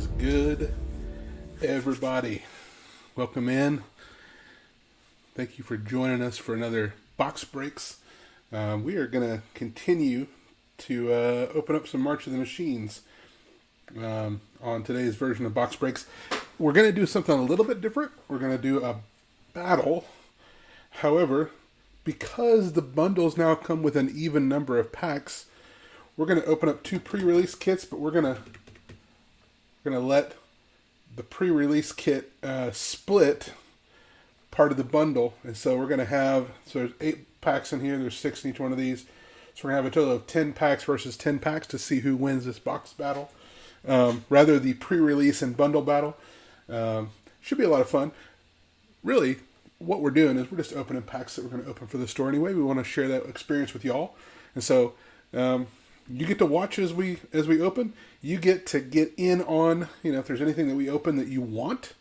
is good, everybody? Welcome in. Thank you for joining us for another Box Breaks. We are going to continue to open up some March of the Machines on today's version of Box Breaks. We're going to do something a little bit different. We're going to do a battle. However, because the bundles now come with an even number of packs, we're going to open up 2 pre-release kits, but we're going to let the pre-release kit split part of the bundle. And so we're going to have, so there's 8 packs in here, there's 6 in each one of these. So we're going to have a total of 10 packs versus 10 packs to see who wins this box battle. Rather the pre-release and bundle battle. Should be a lot of fun. Really, what we're doing is we're just opening packs that we're going to open for the store anyway. We want to share that experience with y'all. And so, you get to watch as we open. You get to get in on, if there's anything that we open that you want,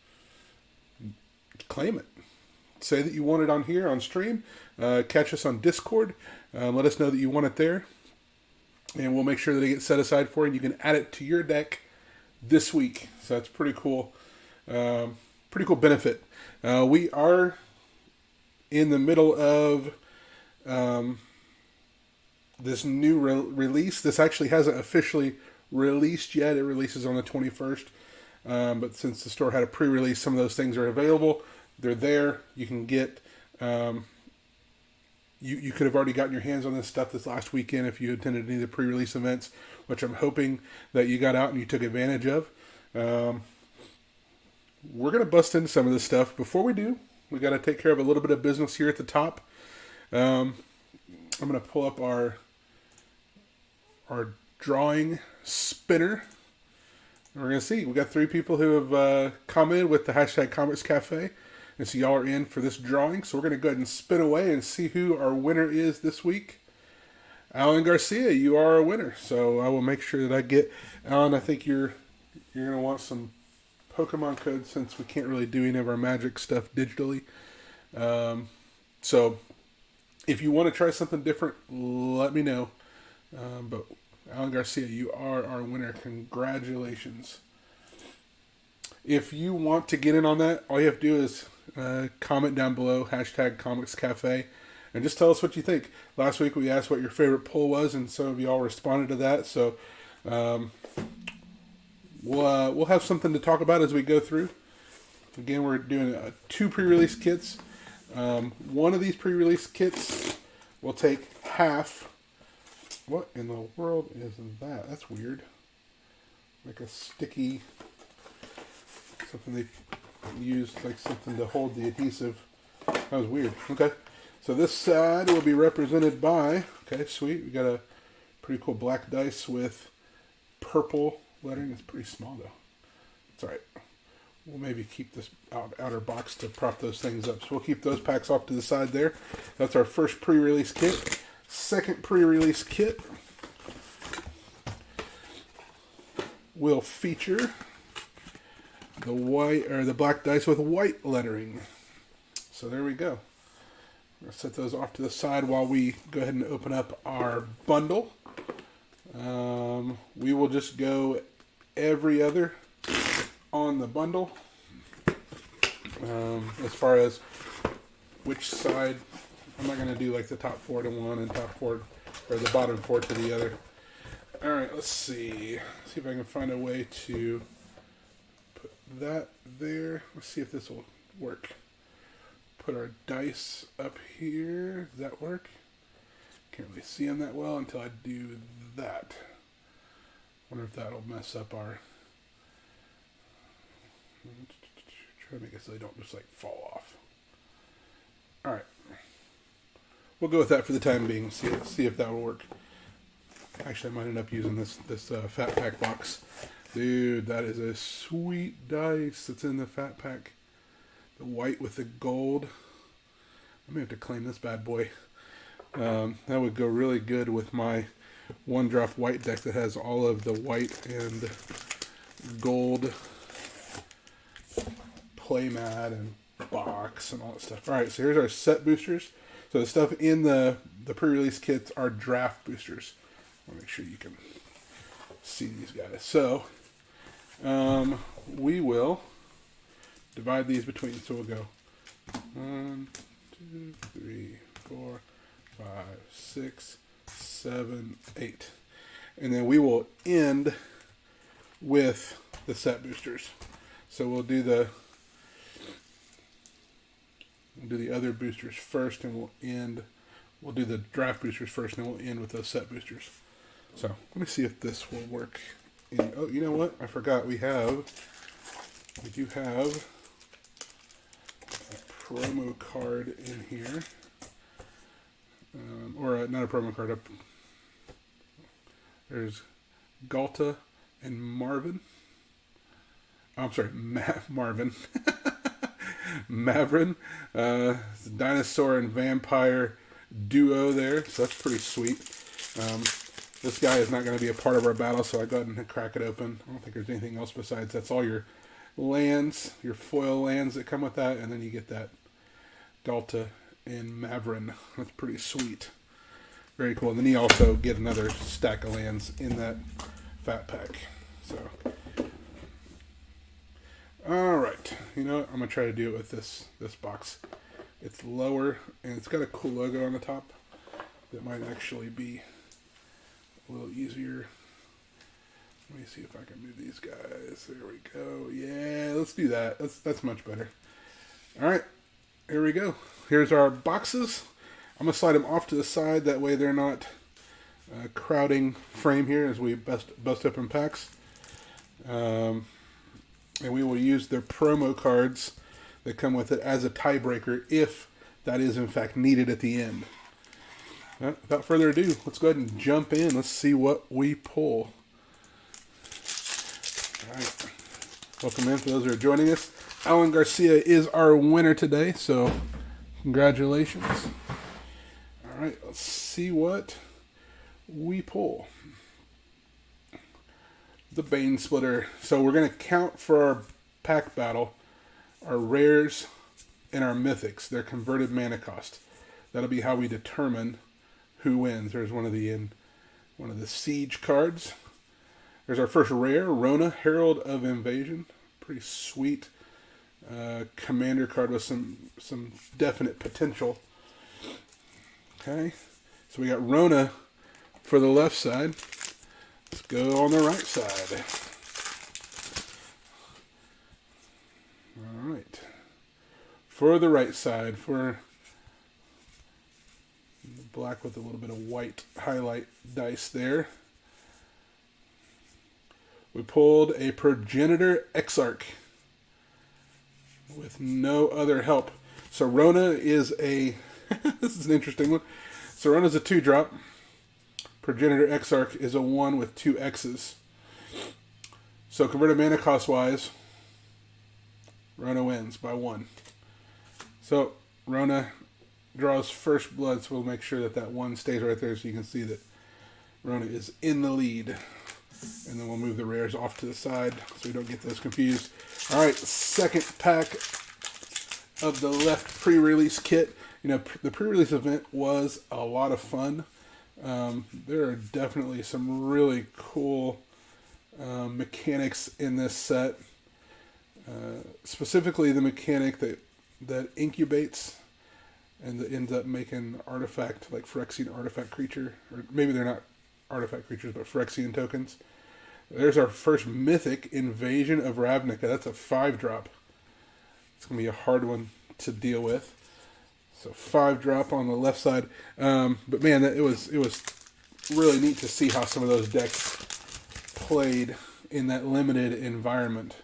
claim it. Say that you want it on here on stream. Catch us on Discord. Let us know that you want it there. And we'll make sure that it gets set aside for you. You can add it to your deck this week. So that's pretty cool. Pretty cool benefit. We are in the middle of this new release. This actually hasn't officially released yet. It releases on the 21st. But since the store had a pre-release, some of those things are available. They're there. You can get... You could have already gotten your hands on this stuff this last weekend if you attended any of the pre-release events, which I'm hoping that you got out and you took advantage of. We're going to bust into some of this stuff. Before we do, we got to take care of a little bit of business here at the top. I'm going to pull up our drawing spinner. And we're going to see. We got 3 people who have commented with the hashtag Comix Cafe. And so y'all are in for this drawing. So we're going to go ahead and spin away and see who our winner is this week. Alan Garcia, you are a winner. So I will make sure that I get... Alan, I think you're going to want some Pokemon codes since we can't really do any of our Magic stuff digitally. So if you want to try something different, let me know. But Alan Garcia, you are our winner. Congratulations. If you want to get in on that, all you have to do is comment down below, hashtag Comix Cafe, and just tell us what you think. Last week we asked what your favorite poll was, and some of y'all responded to that. So we'll have something to talk about as we go through. Again, we're doing 2 pre-release kits. One of these pre-release kits will take half. What in the world is that? That's weird. Like a sticky, something they used, like something to hold the adhesive. That was weird. Okay. So this side will be represented by, okay, sweet. We got a pretty cool black dice with purple lettering. It's pretty small though. It's alright. We'll maybe keep this outer box to prop those things up. So we'll keep those packs off to the side there. That's our first pre-release kit. Second pre-release kit will feature the white or the black dice with white lettering. So there we go. I'm going to set those off to the side while we go ahead and open up our bundle. We will just go every other on the bundle. As far as which side, I'm not going to do like the top 4 to one and top 4 or the bottom 4 to the other. All right, let's see. See if I can find a way to put that there. Let's see if this will work. Put our dice up here. Does that work? Can't really see them that well until I do that. Wonder if that'll mess up our... Try to make it so they don't just like fall off. All right. We'll go with that for the time being. See if that will work. Actually, I might end up using this Fat Pack box. Dude, that is a sweet dice that's in the Fat Pack. The white with the gold. I may have to claim this bad boy. That would go really good with my 1-drop white deck that has all of the white and gold playmat and box and all that stuff. Alright, so here's our set boosters. So the stuff in the pre-release kits are draft boosters. I'll make sure you can see these guys. So We will divide these between. So we'll go 1, 2, 3, 4, 5, 6, 7, 8. And then we will end with the set boosters. So we'll do the other boosters first, and we'll do the draft boosters first, and then we'll end with those set boosters. So let me see if this will work. Oh, you know what? I forgot. We do have a promo card in here. Or not a promo card. There's Galta and Marvin. Oh, I'm sorry, Marvin. Mavrin. Dinosaur and vampire duo there. So that's pretty sweet. This guy is not going to be a part of our battle, so I go ahead and crack it open. I don't think there's anything else besides that's all your lands, your foil lands that come with that, and then you get that Galta and Mavrin. That's pretty sweet. Very cool. And then you also get another stack of lands in that fat pack. So, all right. You know what? I'm gonna try to do it with this box. It's lower and it's got a cool logo on the top that might actually be a little easier. Let me see if I can move these guys. There we go. Yeah, let's do that. That's much better. All right, here we go. Here's our boxes. I'm going to slide them off to the side. That way they're not crowding frame here as we bust open packs. And we will use their promo cards that come with it as a tiebreaker if that is in fact needed at the end. Without further ado, let's go ahead and jump in. Let's see what we pull. All right. Welcome in for those who are joining us. Alan Garcia is our winner today, so congratulations. All right, let's see what we pull. The Bane Splitter. So we're going to count for our pack battle our rares and our mythics, their converted mana cost. That'll be how we determine who wins. There's one of the siege cards. There's our first rare, Rona, Herald of Invasion. Pretty sweet commander card with some definite potential. Okay, so we got Rona for the left side. Let's go on the right side. All right. For the right side, for the black with a little bit of white highlight dice there, we pulled a Progenitor Exarch with no other help. So Rona is a... this is an interesting one. So Rona's a 2-drop. Progenitor Exarch is a 1 with 2 X's. So converted mana cost wise, Rona wins by 1. So Rona draws first blood, so we'll make sure that 1 stays right there so you can see that Rona is in the lead. And then we'll move the rares off to the side so we don't get those confused. All right, second pack of the left pre-release kit. You know, the pre-release event was a lot of fun. There are definitely some really cool mechanics in this set. Specifically the mechanic that incubates and that ends up making artifact, like Phyrexian artifact creature. Or maybe they're not artifact creatures, but Phyrexian tokens. There's our first mythic, Invasion of Ravnica. That's a 5-drop. It's going to be a hard one to deal with. So 5-drop on the left side. But man, it was really neat to see how some of those decks played in that limited environment.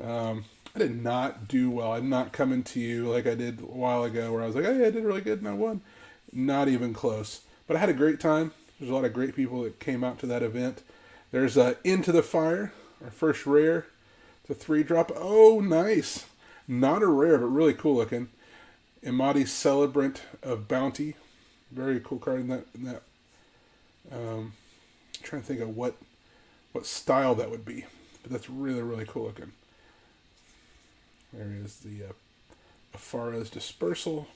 I did not do well. I'm not coming to you like I did a while ago where I was like, hey, I did really good and I won. Not even close. But I had a great time. There's a lot of great people that came out to that event. There's Into the Fire, our first rare. It's a 3-drop. Oh, nice. Not a rare, but really cool looking. Imadi Celebrant of Bounty. Very cool card in that. I'm trying to think of what style that would be. But that's really, really cool looking. There is the Afara's Dispersal.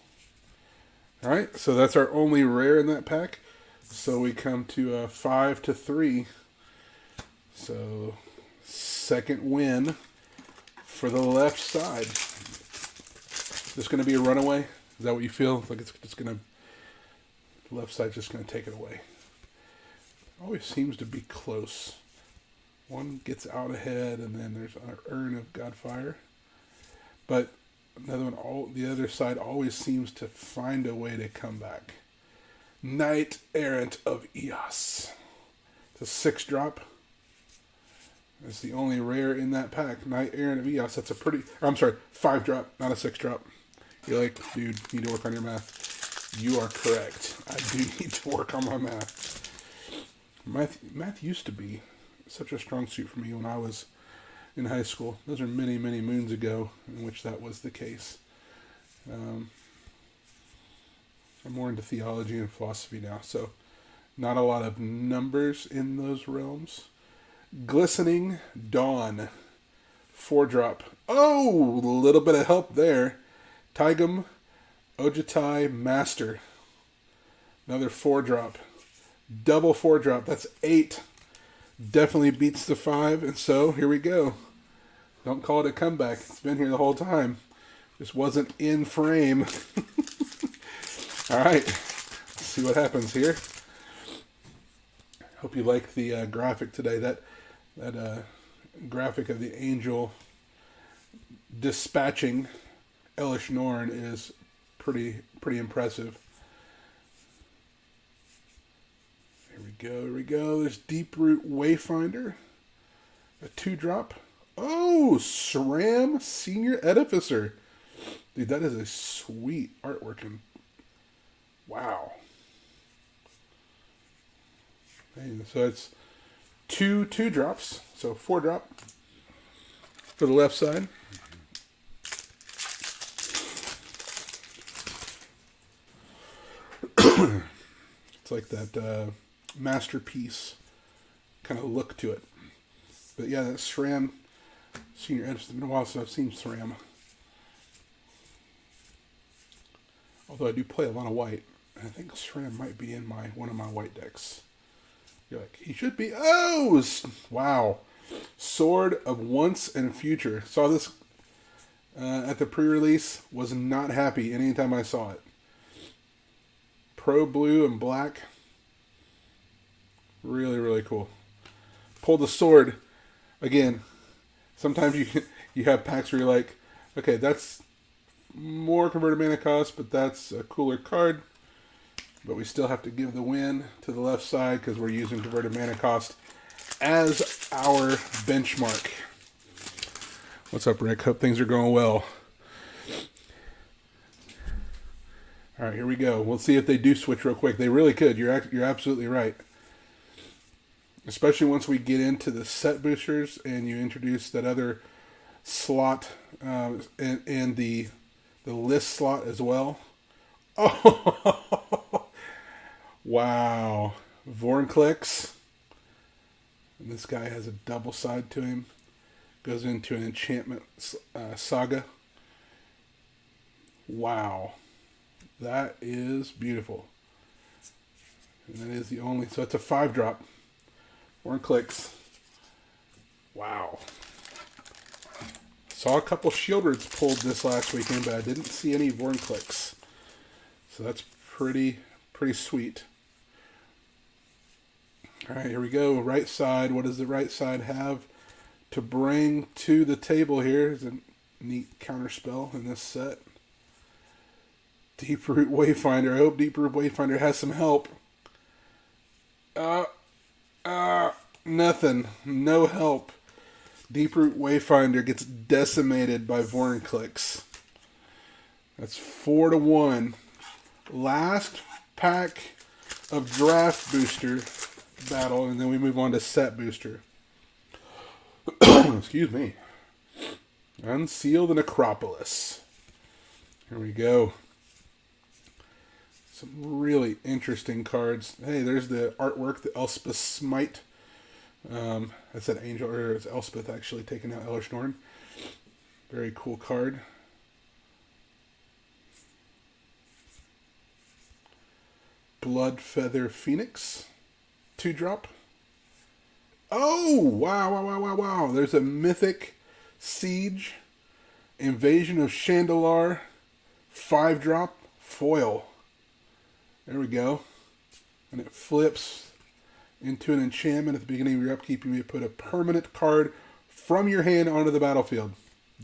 All right, so that's our only rare in that pack. So we come to 5 to 3. So second win for the left side. Is this going to be a runaway? Is that what you feel? Like it's just going to... The left side's just going to take it away. Always seems to be close. One gets out ahead, and then there's an Urn of Godfire. But another one, the other side always seems to find a way to come back. Knight Errant of Eos. It's a 6-drop. It's the only rare in that pack. Knight Errant of Eos. That's a pretty... I'm sorry, 5-drop, not a 6-drop. You're like, dude, you need to work on your math. You are correct. I do need to work on my math. Math used to be such a strong suit for me when I was in high school. Those are many, many moons ago in which that was the case. I'm more into theology and philosophy now, so not a lot of numbers in those realms. Glistening Dawn. 4-drop. Oh, a little bit of help there. Taigam Ojitai Master. Another 4-drop. Double 4-drop. That's 8. Definitely beats the 5, and so here we go. Don't call it a comeback. It's been here the whole time. Just wasn't in frame. All right. Let's see what happens here. Hope you like the graphic today. That graphic of the angel dispatching Elish Norn is pretty impressive. Here we go. There's Deeproot Wayfinder. A 2-drop. Oh, SRAM Senior Edificer. Dude, that is a sweet artwork. Wow. And so it's 2-drops. So 4-drop for the left side. It's like that masterpiece kind of look to it. But yeah, that SRAM Senior Edificer. It's been a while since I've seen SRAM. Although I do play a lot of white. And I think SRAM might be in one of my white decks. You're like, he should be. Oh! Wow. Sword of Once and Future. Saw this at the pre-release. Was not happy anytime I saw it. Pro blue and black. Really, really cool. Pull the sword. Again, sometimes you have packs where you're like, okay, that's more converted mana cost, but that's a cooler card. But we still have to give the win to the left side because we're using converted mana cost as our benchmark. What's up, Rick? Hope things are going well. All right, here we go. We'll see if they do switch real quick. They really could. You're absolutely right. Especially once we get into the set boosters and you introduce that other slot and the list slot as well. Oh, wow. Vornclicks. And this guy has a double side to him. Goes into an enchantment saga. Wow. That is beautiful. And that is the only... So it's a 5-drop. Vornclicks. Wow. Saw a couple Shieldreds pulled this last weekend, but I didn't see any Vornclicks. So that's pretty sweet. All right, here we go. Right side. What does the right side have to bring to the table here? Is a neat counterspell in this set. Deeproot Wayfinder. I hope Deeproot Wayfinder has some help. Nothing. No help. Deeproot Wayfinder gets decimated by Vornclicks. That's 4-1. Last pack of draft booster battle, and then we move on to set booster. Excuse me. Unseal the Necropolis. Here we go. Some really interesting cards. Hey, there's the artwork, the Elspeth Smite. I said Angel, or it's Elspeth actually taking out Elish Norn. Very cool card. Bloodfeather Phoenix. 2-drop. Oh, wow, wow, wow, wow, wow. There's a mythic siege, invasion of Chandelar, 5-drop foil. There we go. And it flips into an enchantment at the beginning of your upkeep. You may put a permanent card from your hand onto the battlefield.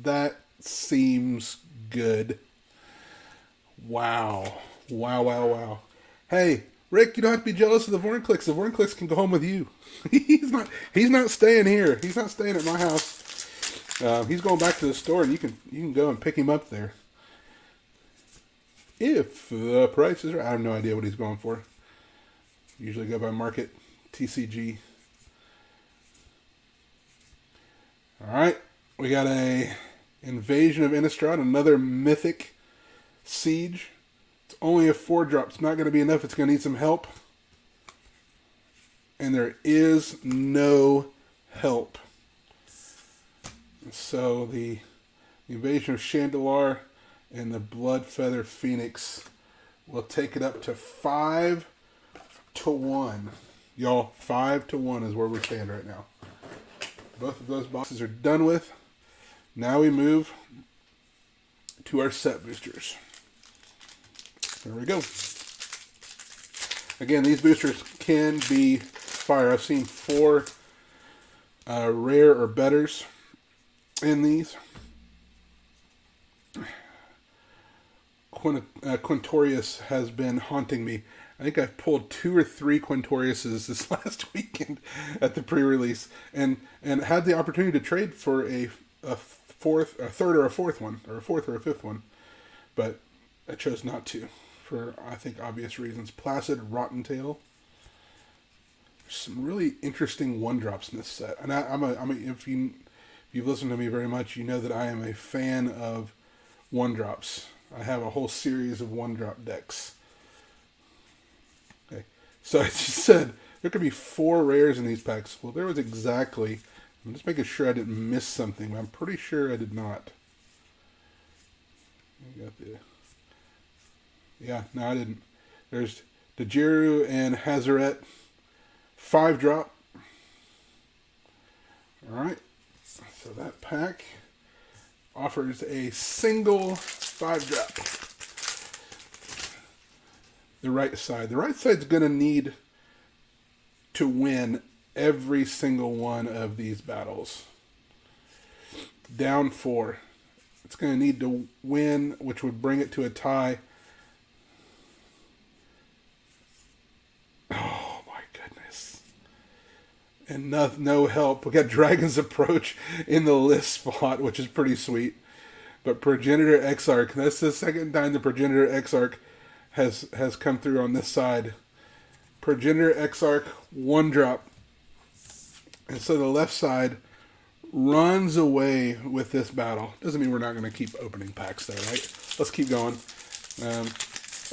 That seems good. Wow. Wow, wow, wow. Hey, Rick, you don't have to be jealous of the Vornclicks. The Vornclicks can go home with you. He's not staying here. He's not staying at my house. He's going back to the store, and you can go and pick him up there. If the price is right. I have no idea what he's going for. Usually go by market, TCG. Alright, we got a Invasion of Innistrad, another mythic siege. It's only a 4-drop. It's not going to be enough. It's going to need some help. And there is no help. So the Invasion of Chandelar and the Bloodfeather Phoenix will take it up to 5-1. Y'all, 5-1 is where we stand right now. Both of those boxes are done with. Now we move to our set boosters. There we go. Again, these boosters can be fire. I've seen 4 rare or betters in these. Quintorius has been haunting me. I think I've pulled 2 or 3 Quintoriuses this last weekend at the pre-release, and had the opportunity to trade for a third or a fourth one, or a fourth or a fifth one, but I chose not to for, I think, obvious reasons. Placid Rottentail. There's some really interesting 1-drops in this set, and if you've listened to me very much, you know that I am a fan of 1-drops. I have a whole series of 1-drop decks. Okay, so I just said there could be 4 rares in these packs. Well, there was exactly. I'm just making sure I didn't miss something, but I'm pretty sure I did not. I got the. Yeah, no, I didn't. There's Dajiru and Hazaret, 5-drop. All right, so that pack offers a single 5-drop. The right side's going to need to win every single one of these battles. Down 4. It's going to need to win, which would bring it to a tie. Oh my goodness. And no help. We got Dragon's Approach in the list spot, which is pretty sweet. But Progenitor Exarch, that's the second time the Progenitor Exarch has come through on this side. Progenitor Exarch, 1-drop. And so the left side runs away with this battle. Doesn't mean we're not going to keep opening packs though, right? Let's keep going.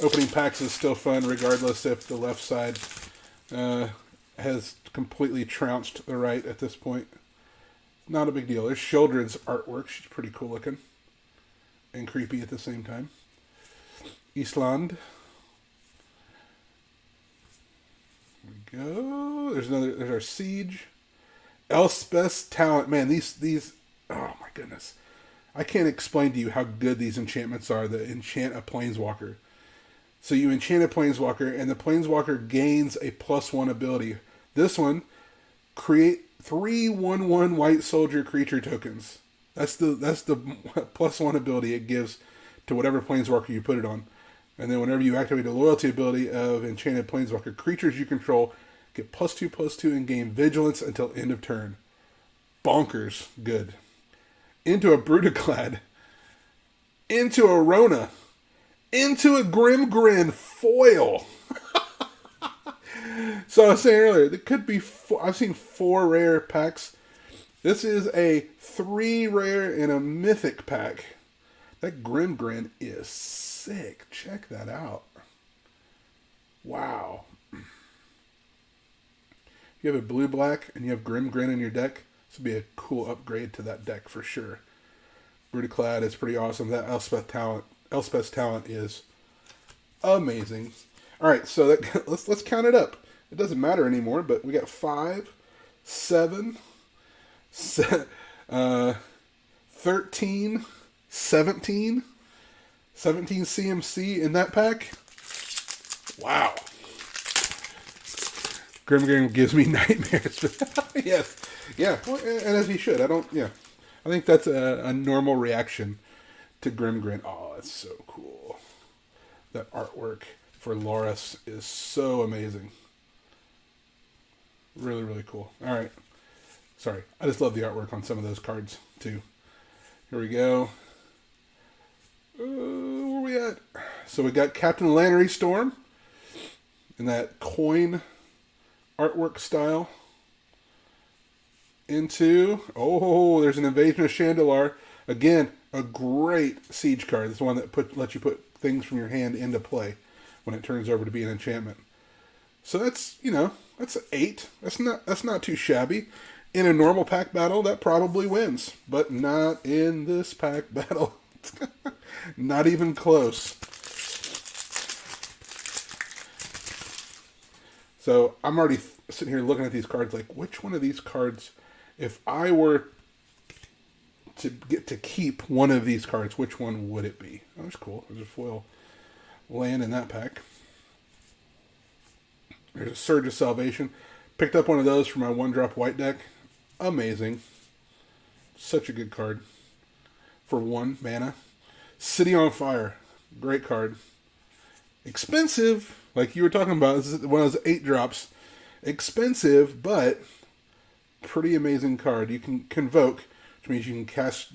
Opening packs is still fun regardless if the left side has completely trounced the right at this point. Not a big deal. There's Sheldred's artwork. She's pretty cool looking. And creepy at the same time. Eastland. There we go. There's our Siege. Elspeth's Talent. Man, these oh my goodness. I can't explain to you how good these enchantments are that enchant a Planeswalker. So you enchant a Planeswalker, and the Planeswalker gains a +1 ability. This one, create 3 1/1 white soldier creature tokens. That's the +1 ability it gives to whatever Planeswalker you put it on. And then whenever you activate a loyalty ability of enchanted Planeswalker, creatures you control get +2/+2 and gain vigilance until end of turn. Bonkers good. Into a Brutaclad. Into a Rona. Into a Grimgrin foil. So I was saying earlier, there could be I've seen 4 rare packs. This is a 3 rare and a mythic pack. That Grimgrin is sick. Check that out. Wow. If you have a blue-black and you have Grimgrin in your deck, this would be a cool upgrade to that deck for sure. Brutaclad is pretty awesome. That Elspeth's Talent is amazing. All right, so let's count it up. It doesn't matter anymore, but we got 5, 7, 13, 17 CMC in that pack. Wow. Grimgrim gives me nightmares. Yes. Yeah. Well, and as he should. I think that's a normal reaction to Grimgrin. Oh, that's so cool. That artwork for Loras is so amazing. Really, really cool. All right. Sorry. I just love the artwork on some of those cards, too. Here we go. Where are we at? So we got Captain Lannery Storm in that coin artwork style. There's an Invasion of Chandalar. Again, a great siege card. It's one that lets you put things from your hand into play when it turns over to be an enchantment. So that's an 8. That's not too shabby. In a normal pack battle, that probably wins, but not in this pack battle. Not even close. So I'm already sitting here looking at these cards like, which one of these cards, if I were to get to keep one of these cards, which one would it be? Oh, that's cool. There's a foil land in that pack. There's a Surge of Salvation. Picked up one of those for my 1-drop white deck. Amazing. Such a good card. For 1 mana. City on Fire. Great card. Expensive. Like you were talking about. This is one of those 8 drops. Expensive, but pretty amazing card. You can convoke, which means you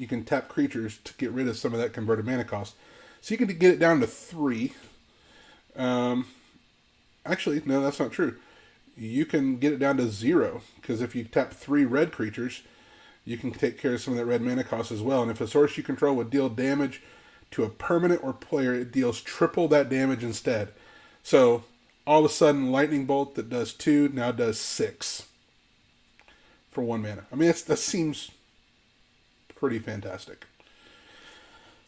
can tap creatures to get rid of some of that converted mana cost. So you can get it down to 3. Actually, no, that's not true. You can get it down to 0, because if you tap 3 red creatures, you can take care of some of that red mana cost as well. And if a source you control would deal damage to a permanent or player, it deals triple that damage instead. So, all of a sudden, Lightning Bolt that does 2 now does 6 for 1 mana. I mean, that seems pretty fantastic.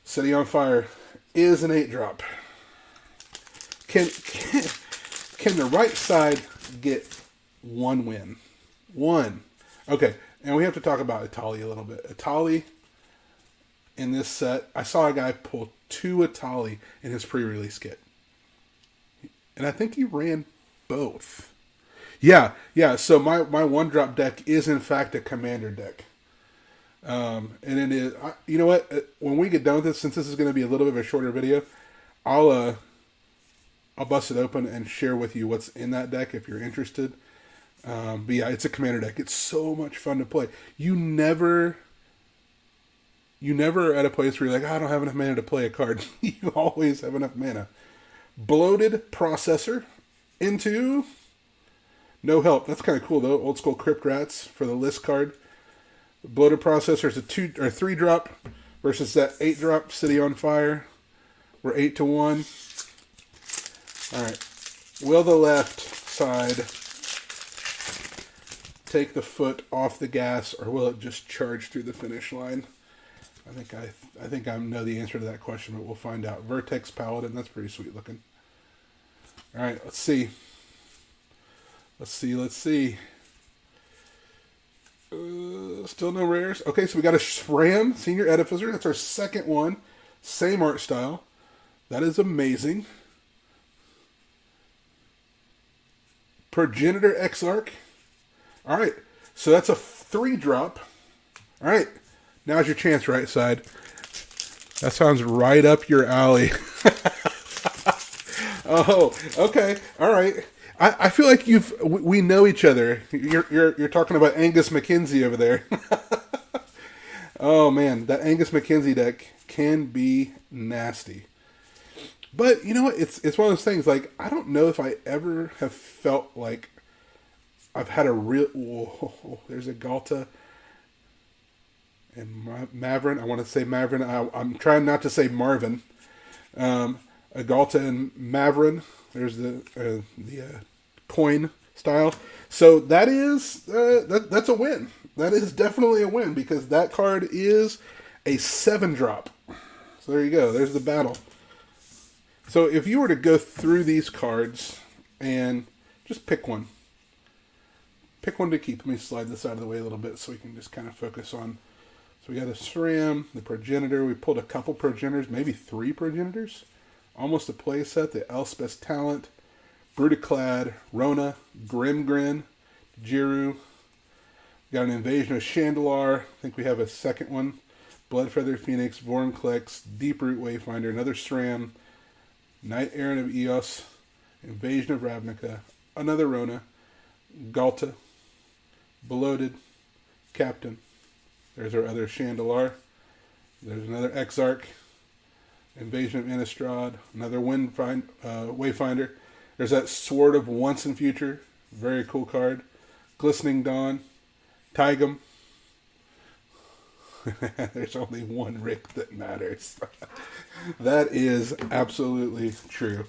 City on Fire is an 8-drop. Can the right side get 1 win? 1. Okay, and we have to talk about Atali a little bit. Atali in this set, I saw a guy pull 2 Atali in his pre-release kit. And I think he ran both. Yeah. So my 1-drop deck is in fact a commander deck. And it is, you know what? When we get done with this, since this is going to be a little bit of a shorter video, I'll bust it open and share with you what's in that deck if you're interested. But yeah, it's a commander deck. It's so much fun to play. You never are at a place where you're like, I don't have enough mana to play a card. You always have enough mana. Bloated Processor into No Help. That's kind of cool though. Old school Crypt Rats for the list card. Bloated Processor is a 2 or 3-drop versus that 8-drop City on Fire. We're 8-1. All right. Will the left side take the foot off the gas, or will it just charge through the finish line? I think I know the answer to that question, but we'll find out. Vertex Paladin, that's pretty sweet looking. All right, let's see. Still no rares. Okay, so we got a Shram Senior Edificer. That's our second one. Same art style. That is amazing. Progenitor Exarch. All right, so that's a 3-drop. All right, now's your chance, right side. That sounds right up your alley. Oh, okay, all right. I feel like we know each other. You're talking about Angus McKenzie over there. Oh man, that Angus McKenzie deck can be nasty. But you know what? It's one of those things. Like, I don't know if I ever have felt like I've had a real. Whoa, there's a Galta and Mavrin. I want to say Mavrin. I'm trying not to say Marvin. A Galta and Mavrin. There's the coin style. So that is that's a win. That is definitely a win because that card is a 7-drop. So there you go. There's the battle. So if you were to go through these cards and just pick one, pick one to keep. Let me slide this out of the way a little bit so we can just kind of focus on. So we got a SRAM, the Progenitor. We pulled a couple Progenitors, maybe 3 Progenitors. Almost a play set. The Elspeth's Talent, Brutaclad, Rona, Grimgrin, Jiru. We got an Invasion of Chandelar. I think we have a second one. Bloodfeather Phoenix, Vorinclex, Deeproot Wayfinder, another SRAM, Knight Errant of Eos, Invasion of Ravnica, another Rona, Galta, Bloated, Captain. There's our other Chandelar. There's another Exarch, Invasion of Innistrad, another Wayfinder. There's that Sword of Once and Future, very cool card. Glistening Dawn, Tigum. There's only one Rick that matters. That is absolutely true.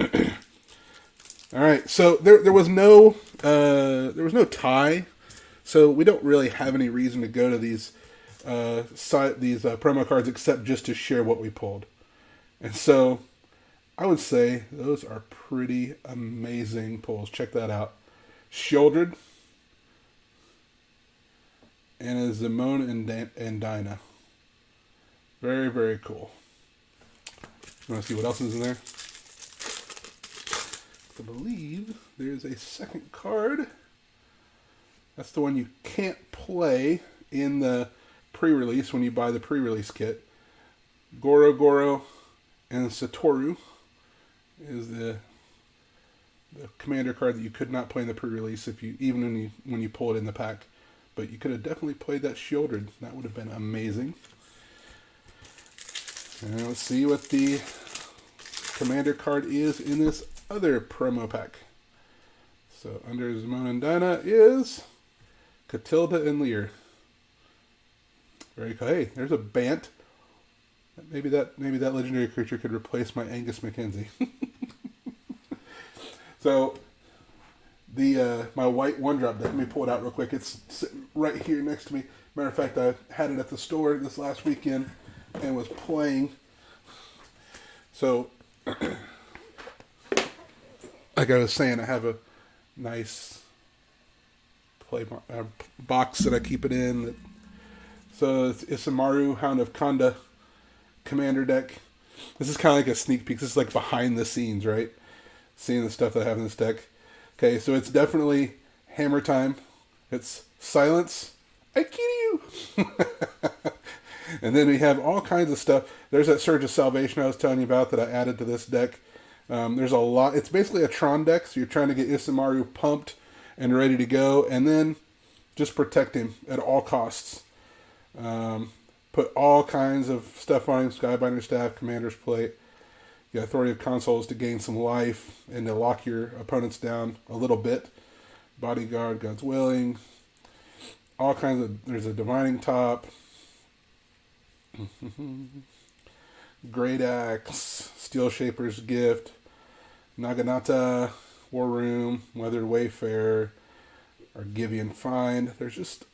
All right, so there was no tie, so we don't really have any reason to go to these promo cards except just to share what we pulled. And so I would say those are pretty amazing pulls. Check that out. Shieldred. And a Zimone and Dinah. Very, very cool. You want to see what else is in there? I believe there's a second card. That's the one you can't play in the pre-release when you buy the pre-release kit. Goro and Satoru is the commander card that you could not play in the pre-release even when you pull it in the pack. But you could have definitely played that Shieldred. That would have been amazing. And let's see what the commander card is in this other promo pack. So under Zimone and Dinah is Catilda and Lear. Very cool. Hey, there's a Bant. Maybe that legendary creature could replace my Angus McKenzie. So my white 1-drop deck, let me pull it out real quick. It's sitting right here next to me. Matter of fact, I had it at the store this last weekend and was playing. So, like I was saying, I have a nice box that I keep it in. So it's Isamaru, Hound of Kanda commander deck. This is kind of like a sneak peek. This is like behind the scenes, right? Seeing the stuff that I have in this deck. Okay, so it's definitely Hammer Time. It's Silence. I kill you. And then we have all kinds of stuff. There's that Surge of Salvation I was telling you about that I added to this deck. There's a lot. It's basically a Tron deck, so you're trying to get Isamaru pumped and ready to go, and then just protect him at all costs. Put all kinds of stuff on him. Skybinder Staff, Commander's Plate. You got Authority of Consoles to gain some life and to lock your opponents down a little bit. Bodyguard, God's Willing. All kinds of... There's a Divining Top. Great Axe. Steel Shaper's Gift. Naginata. War Room. Weathered Wayfarer. Argivian Find. There's just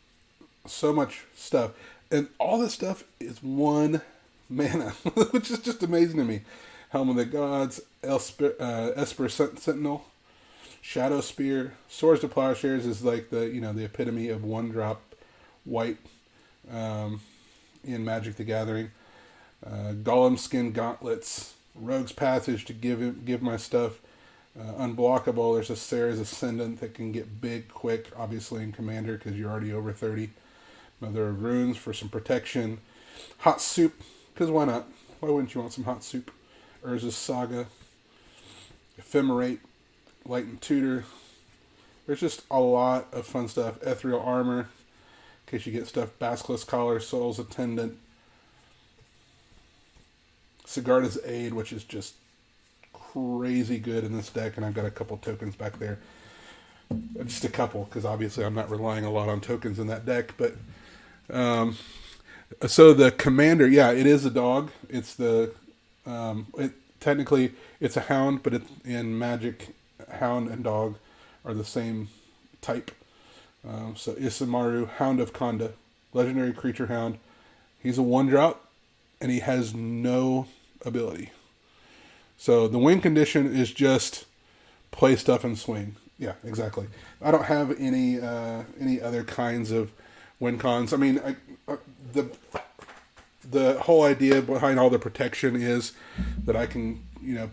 so much stuff. And all this stuff is 1 mana, which is just amazing to me. Helm of the Gods, Esper Sentinel, Shadow Spear, Swords to Plowshares is like the epitome of 1-drop white in Magic the Gathering. Golem Skin Gauntlets, Rogue's Passage to give my stuff unblockable. There's a Sarah's Ascendant that can get big quick, obviously in Commander because you're already over 30. Mother of Runes for some protection. Hot Soup, because why not? Why wouldn't you want some hot soup? Urza's Saga, Ephemerate, Light and Tutor. There's just a lot of fun stuff. Ethereal Armor, in case you get stuff. Basilisk Collar, Soul's Attendant. Sigarda's Aid, which is just crazy good in this deck, and I've got a couple tokens back there. Just a couple, because obviously I'm not relying a lot on tokens in that deck, but... so the commander, yeah, it is a dog. It's technically it's a hound, but in Magic, hound and dog are the same type. So Isamaru, Hound of Kanda, legendary creature hound. He's a 1-drop, and he has no ability. So the win condition is just play stuff and swing. Yeah, exactly. I don't have any other kinds of win cons. I mean, the the whole idea behind all the protection is that I can,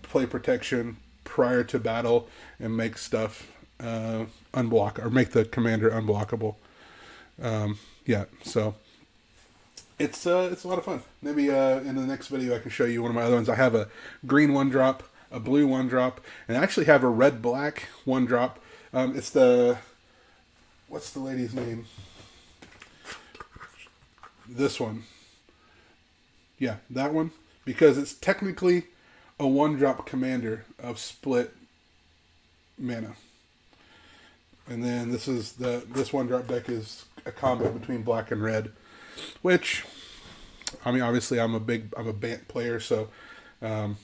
play protection prior to battle and make stuff unblock or make the commander unblockable. Yeah, so it's a lot of fun. Maybe in the next video I can show you one of my other ones. I have a green 1-drop, a blue 1-drop, and I actually have a red-black 1-drop. It's what's the lady's name? This one. Yeah, that one. Because it's technically a 1-drop commander of split mana. And then this 1-drop deck is a combo between black and red. Which, I mean, obviously I'm a Bant player, so black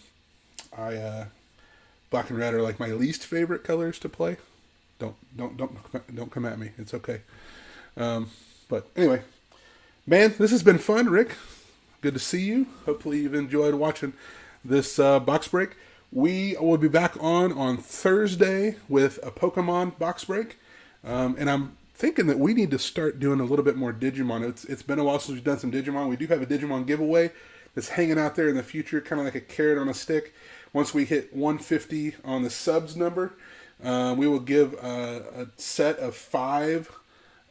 and red are like my least favorite colors to play. Don't come at me. It's okay. But anyway, man, this has been fun, Rick. Good to see you. Hopefully you've enjoyed watching this box break. We will be back on Thursday with a Pokemon box break. And I'm thinking that we need to start doing a little bit more Digimon. It's been a while since we've done some Digimon. We do have a Digimon giveaway that's hanging out there in the future, kind of like a carrot on a stick. Once we hit 150 on the subs number, we will give a set of 5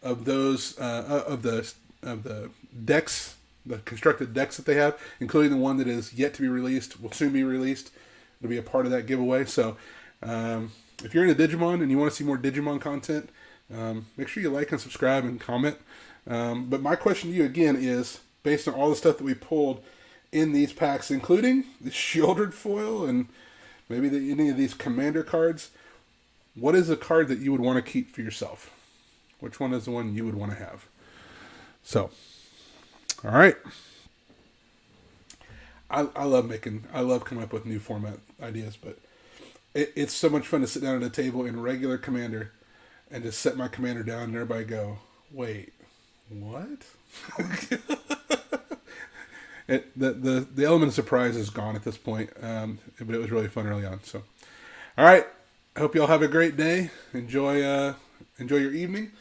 of those of the decks, the constructed decks that they have, including the one that is yet to be released, will soon be released. It'll be a part of that giveaway. So if you're into Digimon and you want to see more Digimon content, make sure you like and subscribe and comment. But my question to you again is, based on all the stuff that we pulled in these packs, including the shielded foil and maybe any of these commander cards, what is a card that you would want to keep for yourself? Which one is the one you would want to have? So, all right. I love coming up with new format ideas, but it's so much fun to sit down at a table in regular Commander and just set my Commander down and everybody go, wait, what? The element of surprise is gone at this point, but it was really fun early on. So, all right. I hope you all have a great day. Enjoy your evening,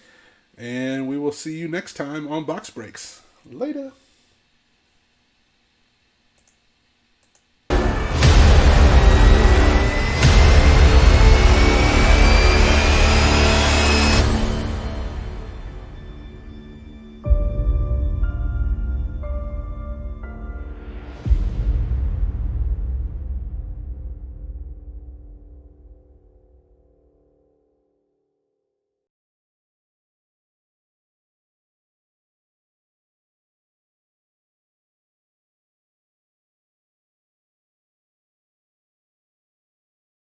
and we will see you next time on Box Breaks. Later.